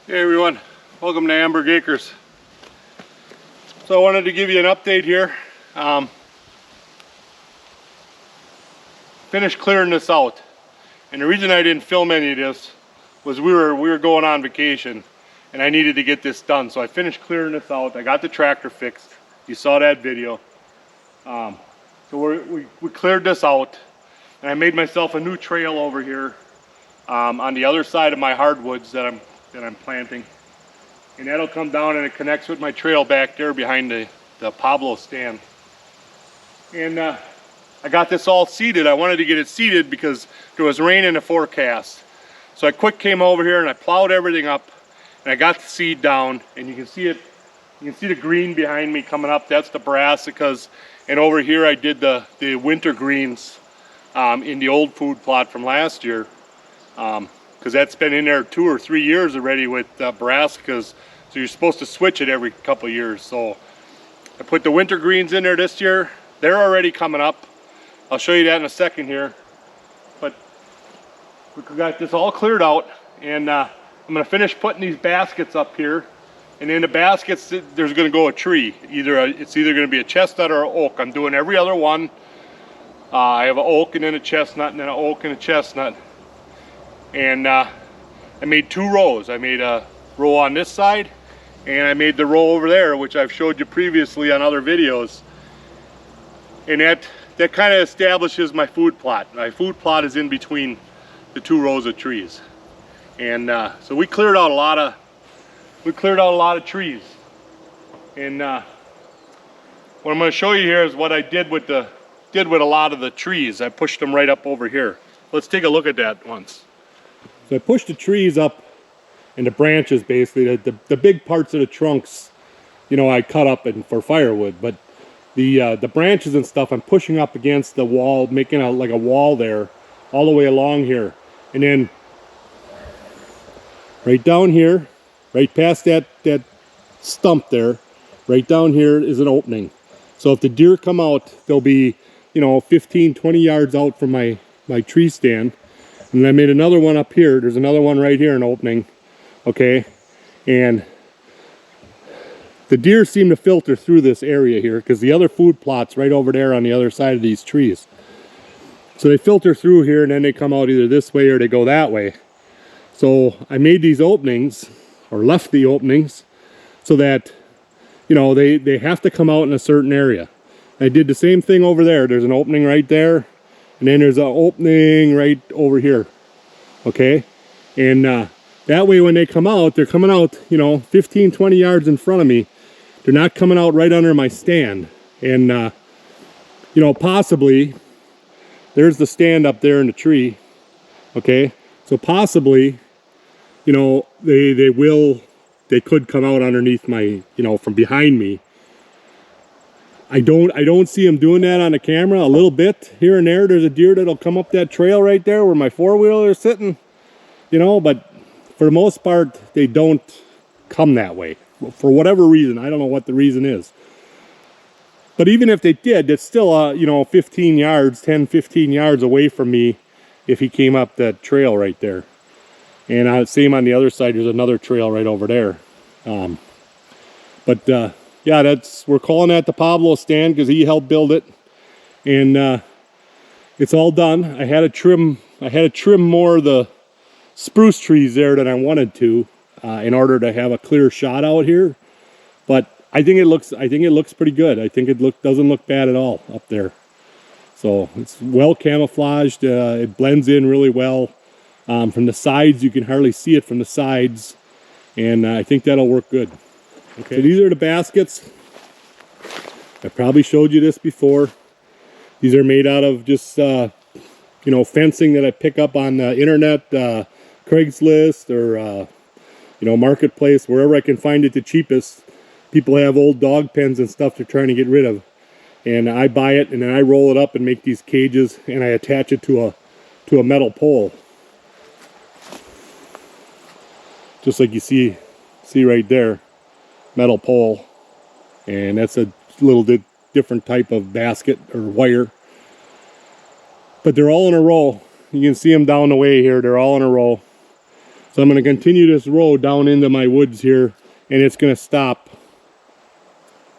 Hey everyone, welcome to Amberg Acres. So I wanted to give you an update here. Finished clearing this out, and the reason I didn't film any of this was we were going on vacation, and I needed to get this done. So I finished clearing this out. I got the tractor fixed. You saw that video. So we cleared this out, and I made myself a new trail over here on the other side of my hardwoods that I'm planting. And that'll come down and it connects with my trail back there behind the Pablo stand. And I got this all seeded. I wanted to get it seeded because there was rain in the forecast. So I quick came over here and I plowed everything up and I got the seed down, and you can see it. You can see the green behind me coming up. That's the brassicas. And over here I did the winter greens in the old food plot from last year. Because that's been in there 2 or 3 years already with brassicas, so you're supposed to switch it every couple of years. So I put the winter greens in there this year. They're already coming up. I'll show you that in a second here. But we got this all cleared out, and I'm going to finish putting these baskets up here. And in the baskets, there's going to go a tree. It's either going to be a chestnut or an oak. I'm doing every other one. I have an oak and then a chestnut and then an oak and a chestnut. And I made 2 rows. I made a row on this side, and I made the row over there, which I've showed you previously on other videos. And that kind of establishes my food plot. My food plot is in between the 2 rows of trees. And so we cleared out a lot of trees. And what I'm going to show you here is what I did with a lot of the trees. I pushed them right up over here. Let's take a look at that once. So I pushed the trees up, and the branches, basically, the big parts of the trunks, you know, I cut up for firewood. But the branches and stuff, I'm pushing up against the wall, making like a wall there, all the way along here. And then right down here, right past that stump there, right down here is an opening. So if the deer come out, they'll be, you know, 15, 20 yards out from my tree stand. And I made another one up here. There's another one right here, an opening. Okay, and the deer seem to filter through this area here because the other food plot's right over there on the other side of these trees. So they filter through here, and then they come out either this way or they go that way. So I made these openings, or left the openings, so that, you know, they have to come out in a certain area. I did the same thing over there. There's an opening right there, and then there's an opening right over here. Okay, and that way when they come out, they're coming out, you know, 15, 20 yards in front of me. They're not coming out right under my stand. And you know, possibly there's the stand up there in the tree. Okay, so possibly, you know, they could come out underneath my, you know, from behind me. I don't see them doing that on the camera. A little bit here and there. There's a deer that'll come up that trail right there where my 4-wheeler is sitting, you know, but for the most part, they don't come that way. For whatever reason, I don't know what the reason is. But even if they did, it's still, you know, 15 yards, 10, 15 yards away from me if he came up that trail right there. And same on the other side, there's another trail right over there. Yeah, we're calling that the Pablo stand because he helped build it. And it's all done. I had to trim more of the spruce trees there than I wanted to in order to have a clear shot out here. But I think it looks pretty good. I think it doesn't look bad at all up there. So it's well camouflaged. It blends in really well. From the sides, you can hardly see it from the sides, and I think that'll work good. Okay, so these are the baskets. I probably showed you this before. These are made out of just you know, fencing that I pick up on the internet, Craigslist, or you know, Marketplace, wherever I can find it the cheapest. People have old dog pens and stuff they're trying to get rid of, and I buy it and then I roll it up and make these cages, and I attach it to a metal pole, just like you see right there. Metal pole, and that's a little different type of basket or wire, but they're all in a row. You can see them down the way here. They're all in a row. So I'm going to continue this road down into my woods here, and it's going to stop.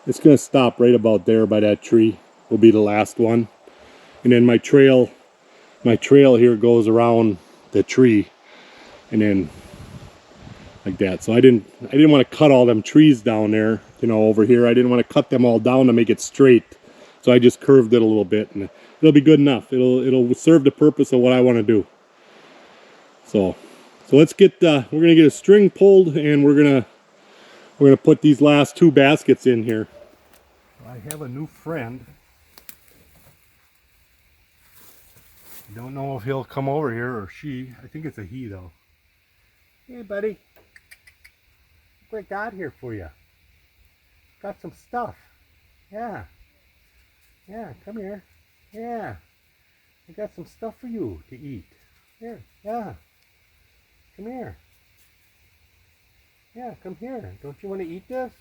It's going to stop right about there by that tree. Will be the last one. And then my trail here goes around the tree, and then like that. So I didn't want to cut all them trees down there, you know, over here. I didn't want to cut them all down to make it straight. So I just curved it a little bit, and it'll be good enough. It'll serve the purpose of what I want to do. So let's get we're gonna get a string pulled, and we're gonna put these last 2 baskets in here. I have a new friend. Don't know if he'll come over here or she. I think it's a he though. Hey buddy, look what I got here for you. Got some stuff. Yeah, come here. Yeah, I got some stuff for you to eat. Here, yeah, come here. Yeah, come here. Don't you want to eat this?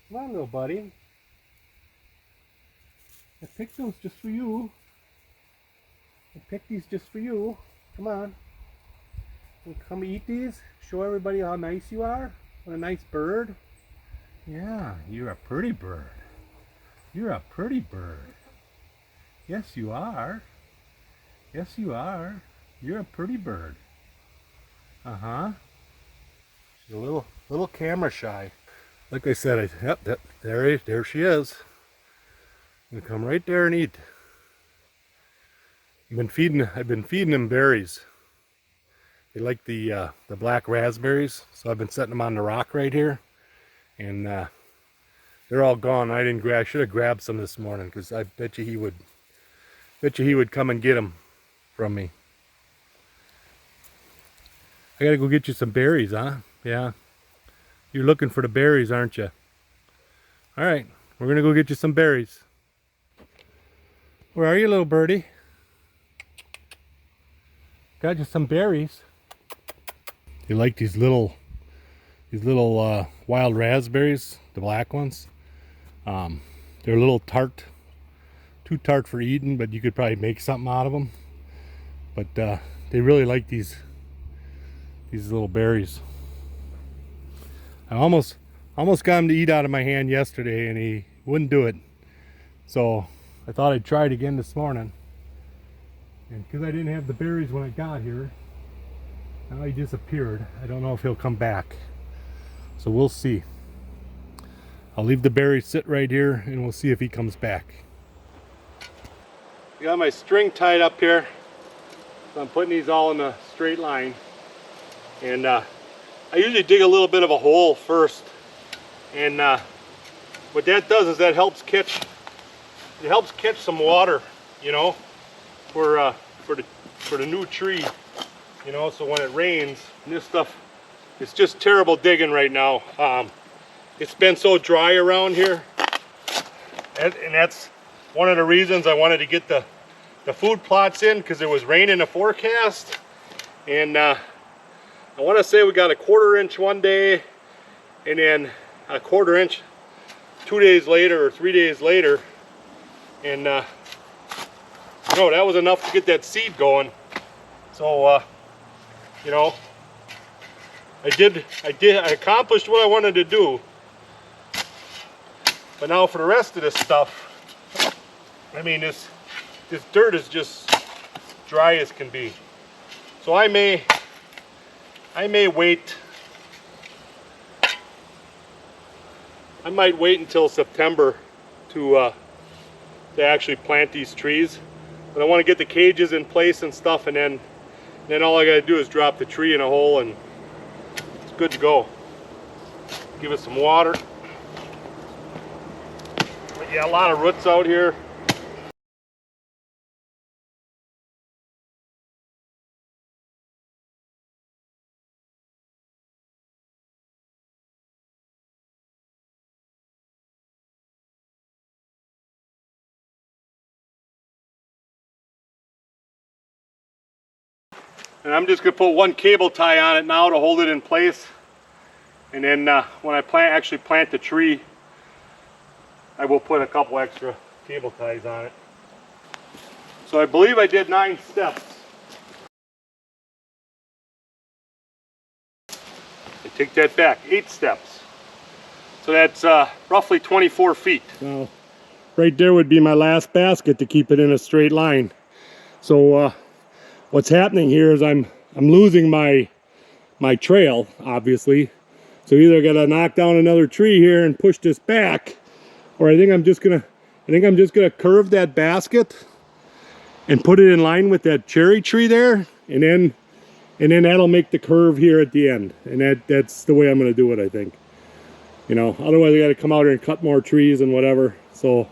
Come on, little buddy. I picked those just for you. I picked these just for you. Come on. Come eat these. Show everybody how nice you are. What a nice bird. Yeah, you're a pretty bird. You're a pretty bird. Yes, you are. Yes, you are. You're a pretty bird. Uh-huh. She's a little camera shy. Like I said, there she is. I'm gonna come right there and eat. I've been feeding them berries. They like the black raspberries, so I've been setting them on the rock right here, and they're all gone. I should have grabbed some this morning, because I bet you he would come and get them from me. I gotta go get you some berries, huh? Yeah. You're looking for the berries, aren't you? All right, we're gonna go get you some berries. Where are you, little birdie? Got you some berries. You like these little wild raspberries, the black ones. They're a little tart, too tart for eating, but you could probably make something out of them. But they really like these little berries. I almost got him to eat out of my hand yesterday, and he wouldn't do it. So I thought I'd try it again this morning. And because I didn't have the berries when I got here, now he disappeared. I don't know if he'll come back. So we'll see. I'll leave the berries sit right here, and we'll see if he comes back. I got my string tied up here. So I'm putting these all in a straight line. And I usually dig a little bit of a hole first. And what that does is that helps catch some water, you know, for the new tree, you know. So when it rains, this stuff, it's just terrible digging right now. It's been so dry around here, and that's one of the reasons I wanted to get the food plots in, because it was rain in the forecast. And I want to say we got a 1/4 inch one day, and then a 1/4 inch 2 days later or 3 days later. And you know, that was enough to get that seed going. So you know, I accomplished what I wanted to do. But now for the rest of this stuff, I mean, this dirt is just dry as can be. So I may wait. I might wait until September to actually plant these trees. But I want to get the cages in place and stuff, and then all I got to do is drop the tree in a hole, and it's good to go. Give it some water. But yeah, a lot of roots out here. And I'm just going to put one cable tie on it now to hold it in place. And then when I actually plant the tree, I will put a couple extra cable ties on it. So I believe I did 9 steps. take that back, 8 steps. So that's roughly 24 feet. Now, right there would be my last basket to keep it in a straight line. So what's happening here is I'm losing my trail, obviously. So either I gotta knock down another tree here and push this back, or I think I'm just gonna curve that basket and put it in line with that cherry tree there, and then that'll make the curve here at the end. And that's the way I'm gonna do it, I think. You know, otherwise I gotta come out here and cut more trees and whatever. So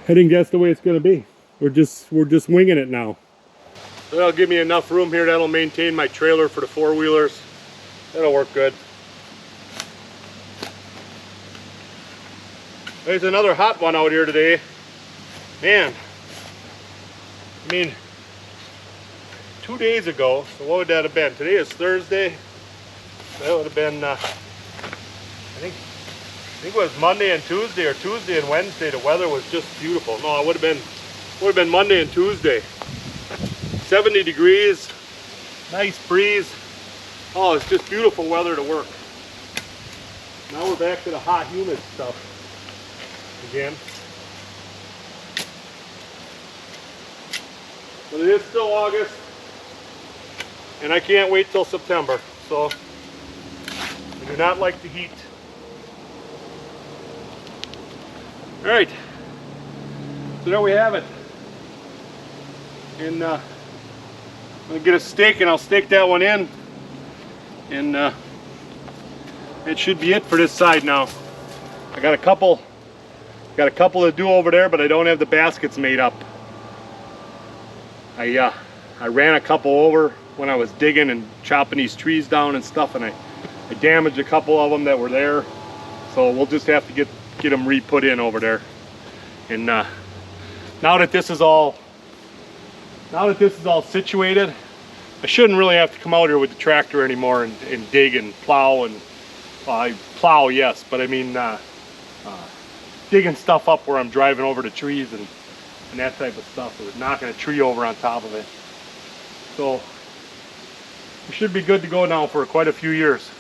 I think that's the way it's gonna be. We're just winging it now. That'll give me enough room here. That'll maintain my trailer for the 4-wheelers. That'll work good. There's another hot one out here today. Man, I mean, 2 days ago, so what would that have been? Today is Thursday. That would have been, I think it was Monday and Tuesday, or Tuesday and Wednesday. The weather was just beautiful. No, it would have been Monday and Tuesday. 70 degrees, nice breeze. Oh, it's just beautiful weather to work. Now we're back to the hot, humid stuff again. But it is still August, and I can't wait till September. So I do not like the heat. All right, so there we have it. And I'm gonna get a stake, and I'll stake that one in. And it should be it for this side now. I got a couple to do over there, but I don't have the baskets made up. I ran a couple over when I was digging and chopping these trees down and stuff, and I damaged a couple of them that were there. So we'll just have to get them re-put in over there. And now that this is all situated, I shouldn't really have to come out here with the tractor anymore and dig and plow. And I plow, yes, but I mean digging stuff up where I'm driving over the trees and that type of stuff, or knocking a tree over on top of it. So we should be good to go now for quite a few years.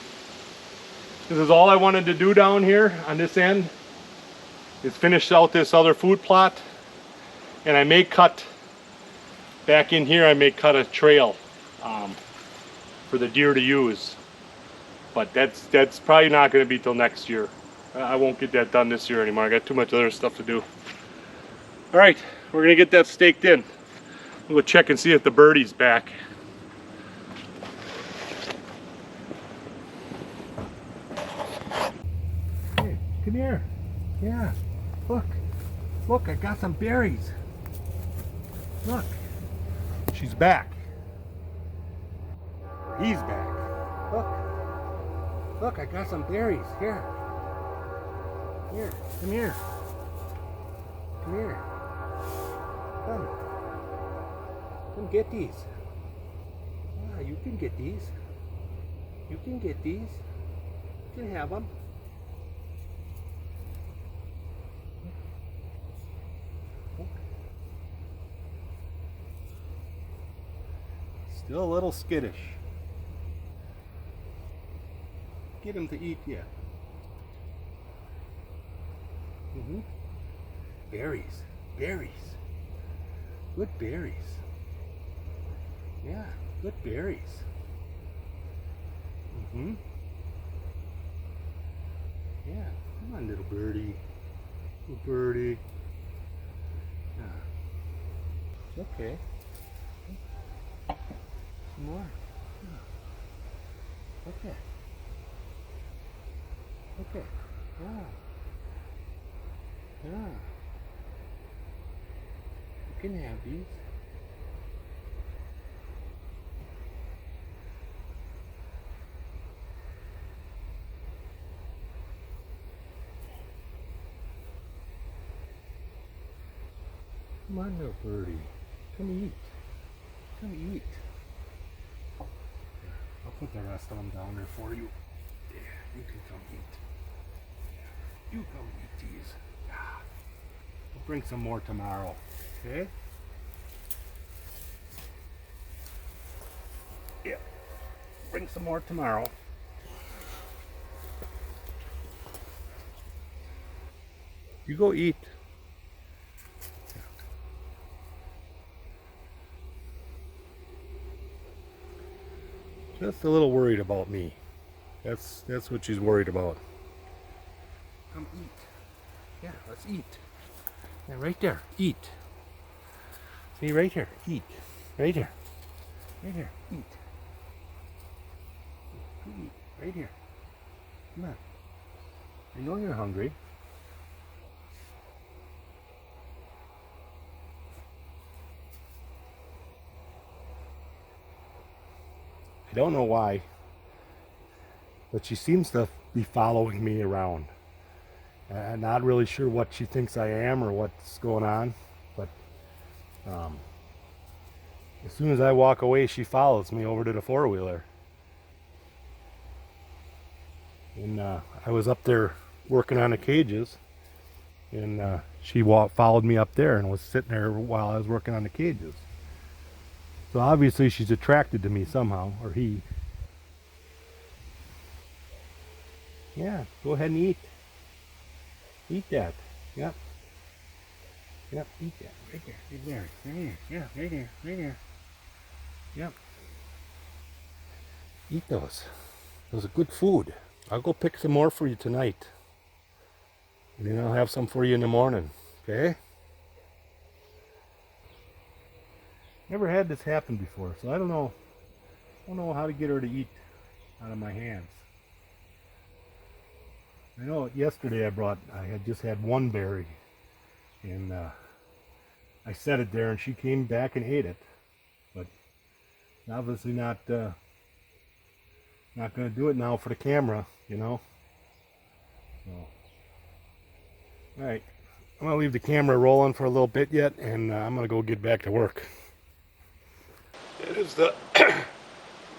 This is all I wanted to do down here on this end, is finish out this other food plot. And I may cut back in here, I may cut a trail for the deer to use, but that's probably not going to be till next year. I won't get that done this year anymore. I got too much other stuff to do. All right, we're gonna get that staked in. We'll check and see if the birdie's back. Hey, come here. Yeah, look, I got some berries. Look, she's back. He's back. Look, I got some berries. Here, come here. Come get these. Yeah, you can get these. You can have them. Still a little skittish. Get him to eat yet. Berries. Good berries. Yeah, good berries. Yeah, come on, little birdie. Little birdie. Yeah. Okay. Some more. Yeah. Okay. Yeah. You can have these. Come on, little birdie. Come eat. I'll put the rest of them down there for you. Yeah, you can come eat. You come eat these. We'll bring some more tomorrow. Okay? Yeah. bring some more tomorrow. You go eat. Just a little worried about me. That's what she's worried about. Come eat. Yeah, let's eat. Yeah, right there. Eat. See, right here. Eat. Right here. Right here. Eat. Eat. Right here. Come on. I know you're hungry. I don't know why, but she seems to be following me around. I'm not really sure what she thinks I am or what's going on, but as soon as I walk away, she follows me over to the four-wheeler. And I was up there working on the cages, and she followed me up there and was sitting there while I was working on the cages. So obviously she's attracted to me somehow, or he. Yeah, go ahead and eat. Eat that. Yep. Yep, eat that. Right there. Right there. Right here. Yeah, right here. Right here. Yep. Eat those. Those are good food. I'll go pick some more for you tonight. And then I'll have some for you in the morning. Okay? Never had this happen before, so I don't know how to get her to eat out of my hands. I know yesterday I had just had one berry, and I set it there and she came back and ate it, but obviously not going to do it now for the camera, you know. So, all right, I'm going to leave the camera rolling for a little bit yet, and I'm going to go get back to work. It is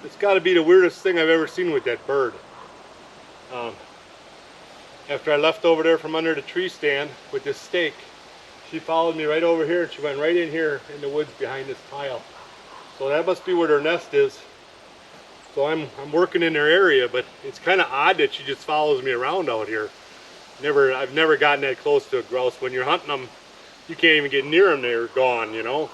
it's got to be the weirdest thing I've ever seen with that bird. After I left over there from under the tree stand with this stake, she followed me right over here and she went right in here in the woods behind this pile. So that must be where their nest is. So I'm working in their area, but it's kind of odd that she just follows me around out here. I've never gotten that close to a grouse. When you're hunting them, you can't even get near them, they're gone, you know.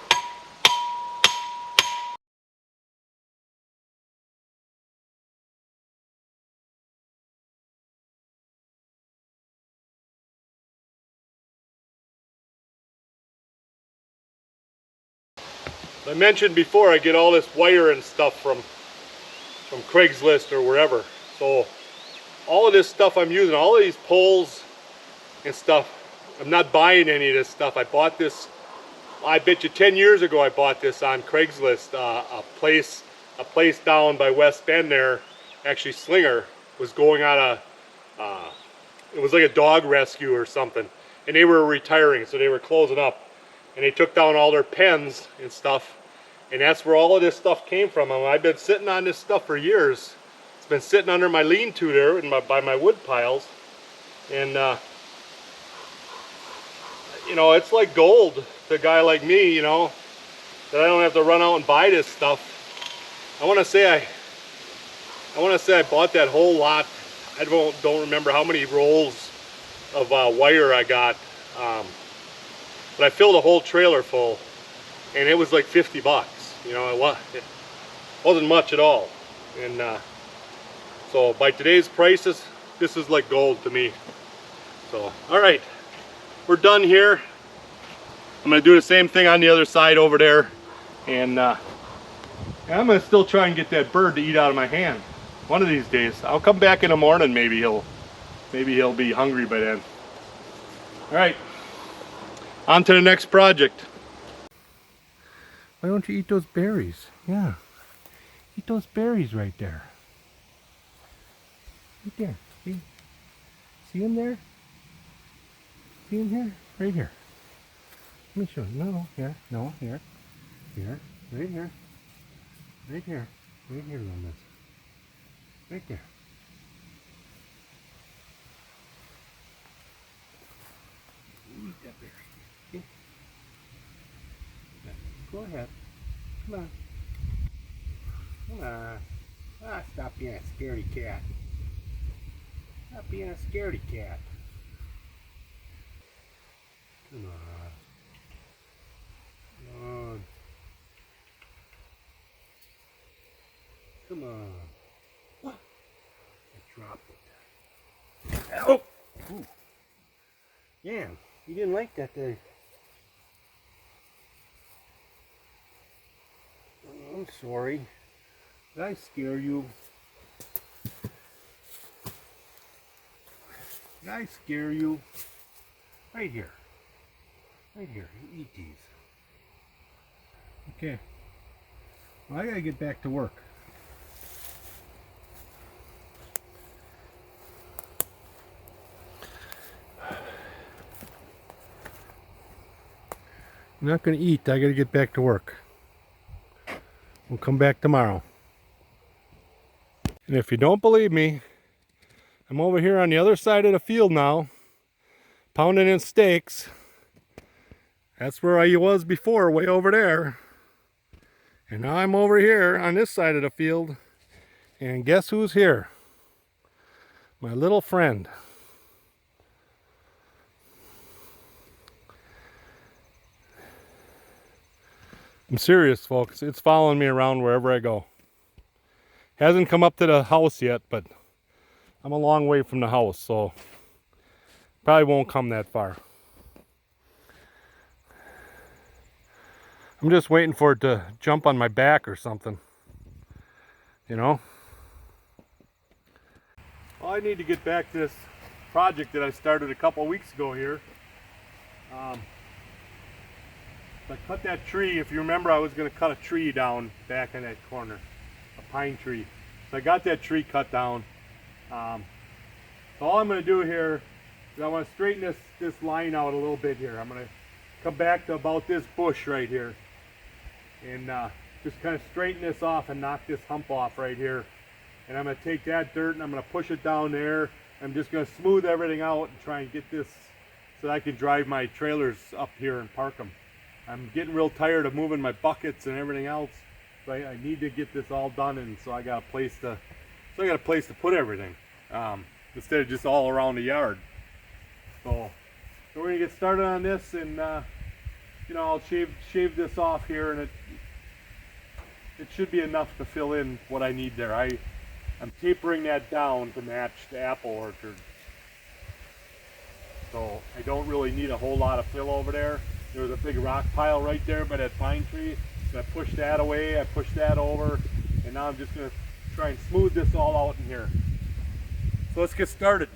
I mentioned before I get all this wire and stuff from Craigslist or wherever. So all of this stuff I'm using, all of these poles and stuff, I'm not buying any of this stuff. I bought this, I bet you 10 years ago I bought this on Craigslist. A place down by West Bend there, actually Slinger, was going on it was like a dog rescue or something. And they were retiring, so they were closing up. And they took down all their pens and stuff. And that's where all of this stuff came from. I've been sitting on this stuff for years. It's been sitting under my lean-to there by my wood piles. And, you know, it's like gold to a guy like me, you know, that I don't have to run out and buy this stuff. I want to say I bought that whole lot. I don't remember how many rolls of wire I got. But I filled a whole trailer full, and it was like 50 bucks. You know, it wasn't much at all. And so by today's prices, this is like gold to me. So, all right, we're done here. I'm gonna do the same thing on the other side over there. And I'm gonna still try and get that bird to eat out of my hand. One of these days. I'll come back in the morning, maybe he'll be hungry by then. All right. On to the next project. Why don't you eat those berries? Yeah. Eat those berries right there. Right there. See? See them there? See them here? Right here. Let me show you. No, here. No, here. Here. Right here. Right here. Right here, Lomas. Right there. Eat that berry. Okay. Go ahead. Come on. Come on. Ah, stop being a scaredy cat. Stop being a scaredy cat. Come on. Come on. Come on. What? I dropped it. Oh! Ooh. Yeah, you didn't like that, did you? Oh, I'm sorry. Did I scare you? Did I scare you? Right here. Right here. You eat these. Okay. Well, I gotta get back to work. I'm not gonna eat. I gotta get back to work. We'll come back tomorrow. And if you don't believe me, I'm over here on the other side of the field now, pounding in stakes. That's where I was before, way over there. And now I'm over here on this side of the field. And guess who's here? My little friend. I'm serious, folks. It's following me around wherever I go. Hasn't come up to the house yet, but I'm a long way from the house, so probably won't come that far. I'm just waiting for it to jump on my back or something. You know? Well, I need to get back to this project that I started a couple weeks ago here. I cut that tree. If you remember, I was going to cut a tree down back in that corner, a pine tree. So I got that tree cut down. So all I'm going to do here is I want to straighten this line out a little bit here. I'm going to come back to about this bush right here and just kind of straighten this off and knock this hump off right here. And I'm going to take that dirt and I'm going to push it down there. I'm just going to smooth everything out and try and get this so that I can drive my trailers up here and park them. I'm getting real tired of moving my buckets and everything else. So I need to get this all done, and so I got a place to put everything instead of just all around the yard. So we're gonna get started on this, and you know, I'll shave this off here, and it should be enough to fill in what I need there. I'm tapering that down to match the apple orchard. So I don't really need a whole lot of fill over there. There was a big rock pile right there by that pine tree. So I pushed that away, I pushed that over, and now I'm just going to try and smooth this all out in here. So let's get started.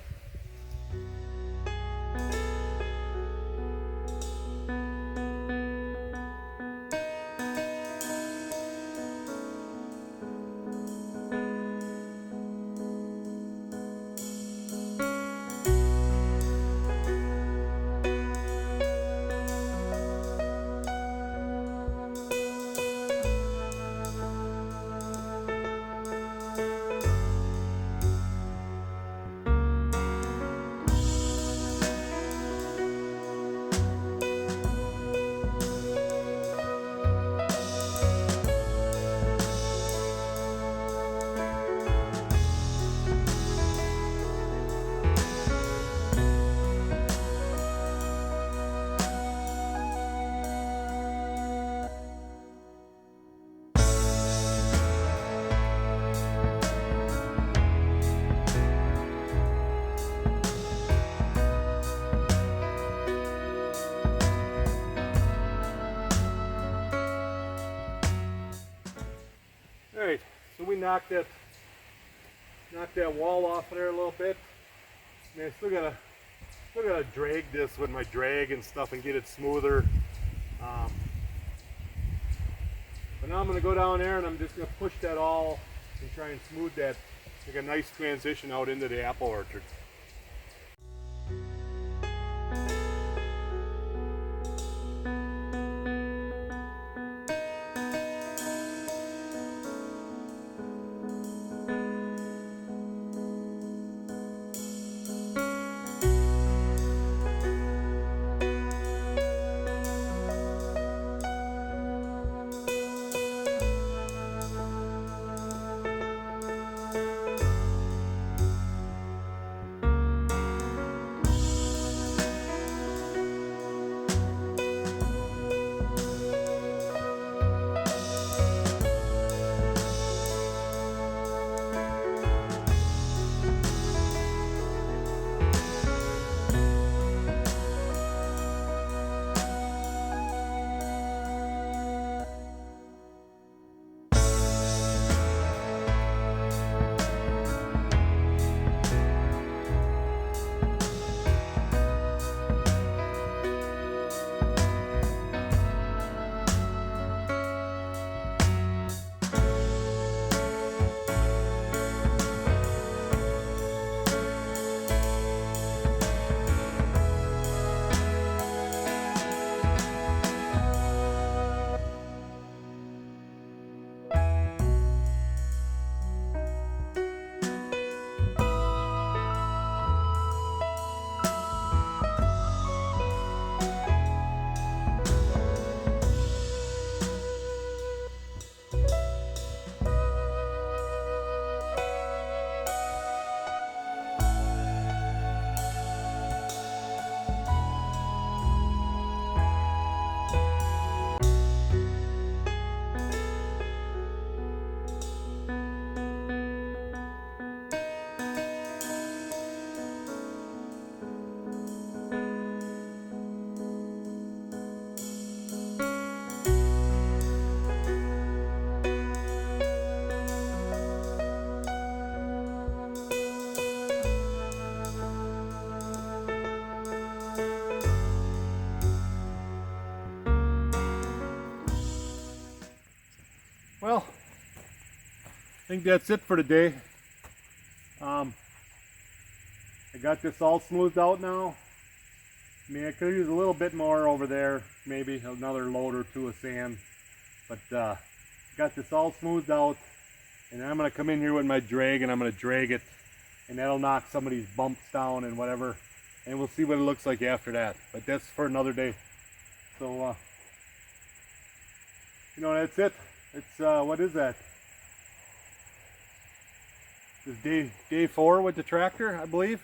Alright, so we knocked that wall off of there a little bit. I mean, I still gotta drag this with my drag and stuff and get it smoother. But now I'm gonna go down there and I'm just gonna push that all and try and smooth that, make a nice transition out into the apple orchard. well, I think that's it for today. I got this all smoothed out now. I mean, I could use a little bit more over there, maybe another load or two of sand, but got this all smoothed out, and I'm gonna come in here with my drag and I'm gonna drag it, and that'll knock some of these bumps down and whatever, and we'll see what it looks like after that. But that's for another day. So you know, that's it. It's what is that? This day 4 with the tractor, I believe.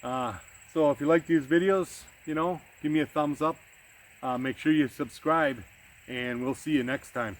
So if you like these videos, you know, give me a thumbs up. Make sure you subscribe, and we'll see you next time.